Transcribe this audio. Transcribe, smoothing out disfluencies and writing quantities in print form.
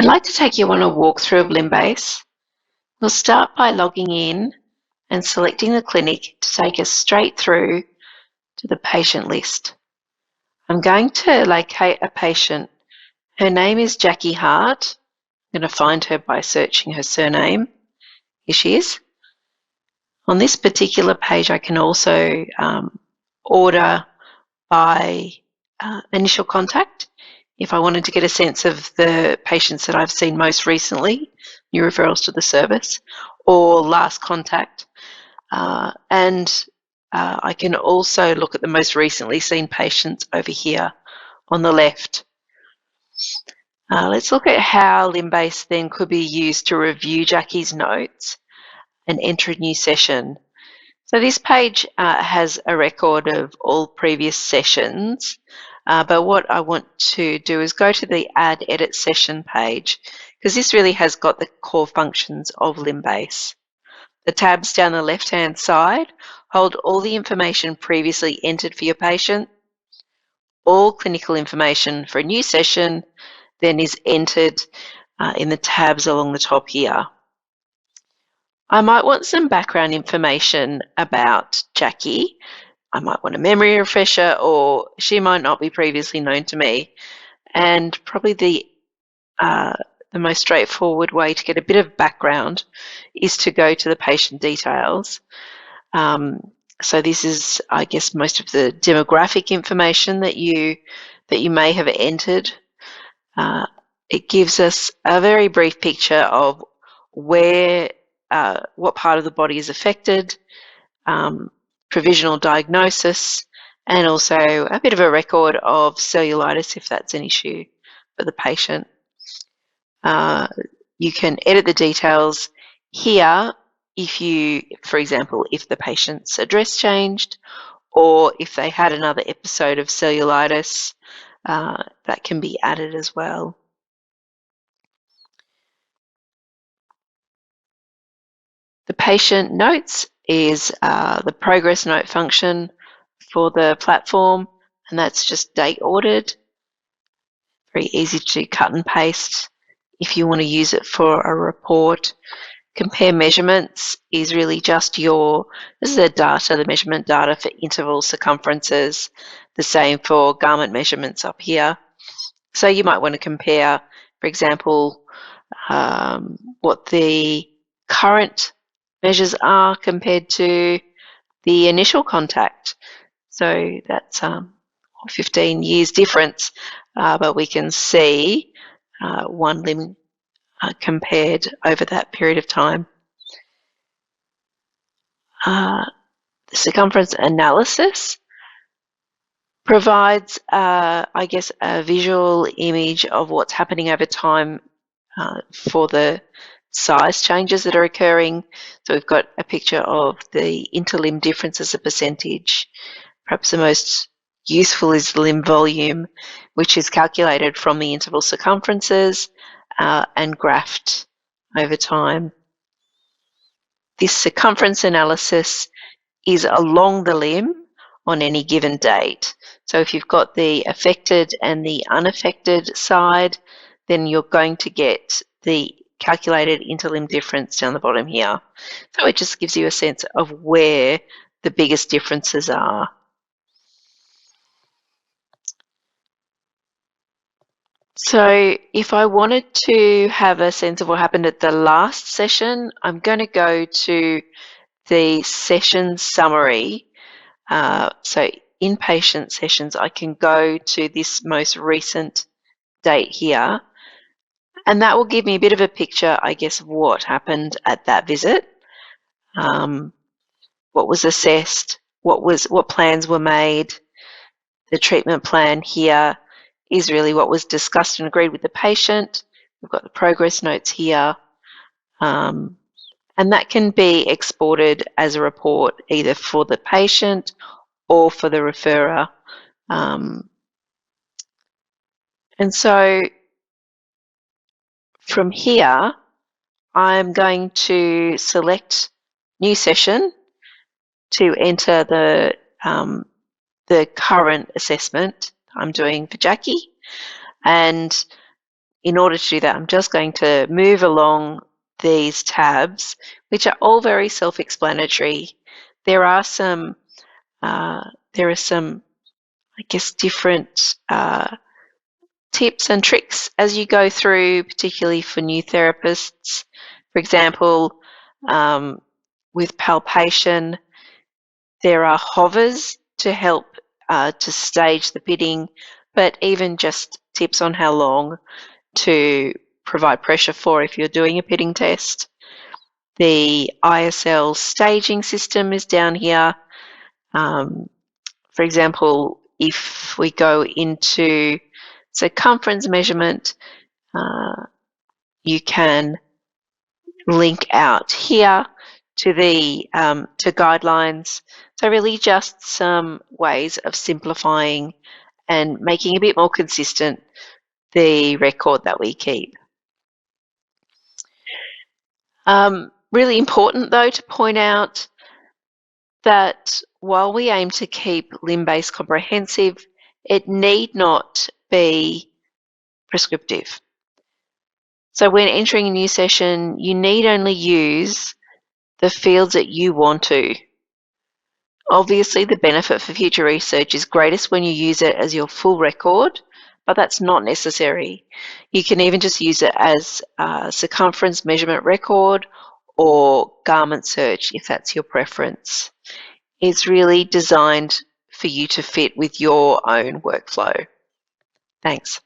I'd like to take you on a walkthrough of Limbase. We'll start by logging in and selecting the clinic to take us straight through to the patient list. I'm going to locate a patient. Her name is Jackie Hart. I'm going to find her by searching her surname. Here she is. On this particular page, I can also order by initial contact. If I wanted to get a sense of the patients that I've seen most recently, new referrals to the service, or last contact. And I can also look at the most recently seen patients over here on the left. Let's look at how Limbase then could be used to review Jackie's notes and enter a new session. So this page has a record of all previous sessions, but what I want to do is go to the Add Edit Session page, because this really has got the core functions of Limbase. The tabs down the left-hand side hold all the information previously entered for your patient. All clinical information for a new session then is entered in the tabs along the top here. I might want some background information about Jackie. I might want a memory refresher, or she might not be previously known to me. And probably the most straightforward way to get a bit of background is to go to the patient details. So this is, I guess, most of the demographic information that you may have entered. It gives us a very brief picture of where, what part of the body is affected, provisional diagnosis, and also a bit of a record of cellulitis if that's an issue for the patient. You can edit the details here if you, for example, if the patient's address changed or if they had another episode of cellulitis, that can be added as well. The patient notes is the progress note function for the platform, and that's just date ordered. Very easy to cut and paste if you want to use it for a report. Compare measurements is really just this is the measurement data for interval circumferences, the same for garment measurements up here. So you might want to compare, for example, what the current measures are compared to the initial contact. So that's 15 years difference, but we can see one limb compared over that period of time. The circumference analysis provides, I guess, a visual image of what's happening over time for the size changes that are occurring. So we've got a picture of the interlimb difference as a percentage. Perhaps the most useful is the limb volume, which is calculated from the interval circumferences and graphed over time. This circumference analysis is along the limb on any given date. So if you've got the affected and the unaffected side, then you're going to get the calculated interlimb difference down the bottom here. So it just gives you a sense of where the biggest differences are. So if I wanted to have a sense of what happened at the last session, I'm going to go to the session summary. So inpatient sessions, I can go to this most recent date here, and that will give me a bit of a picture, I guess, of what happened at that visit, what was assessed, what plans were made. The treatment plan here is really what was discussed and agreed with the patient. We've got the progress notes here. And that can be exported as a report either for the patient or for the referrer. And so from here, I'm going to select new session to enter the current assessment I'm doing for Jackie. And in order to do that, I'm just going to move along these tabs, which are all very self-explanatory. There are some, I guess, different tips and tricks as you go through, particularly for new therapists. For example, with palpation, there are hovers to help to stage the pitting, but even just tips on how long to provide pressure for if you're doing a pitting test. The ISL staging system is down here. For example, if we go into circumference measurement, you can link out here to the to guidelines. So really just some ways of simplifying and making a bit more consistent the record that we keep. Really important though to point out that while we aim to keep limb-based comprehensive, it need not be prescriptive. So when entering a new session, you need only use the fields that you want to. Obviously, the benefit for future research is greatest when you use it as your full record, but that's not necessary. You can even just use it as a circumference measurement record or garment search if that's your preference. It's really designed for you to fit with your own workflow. Thanks.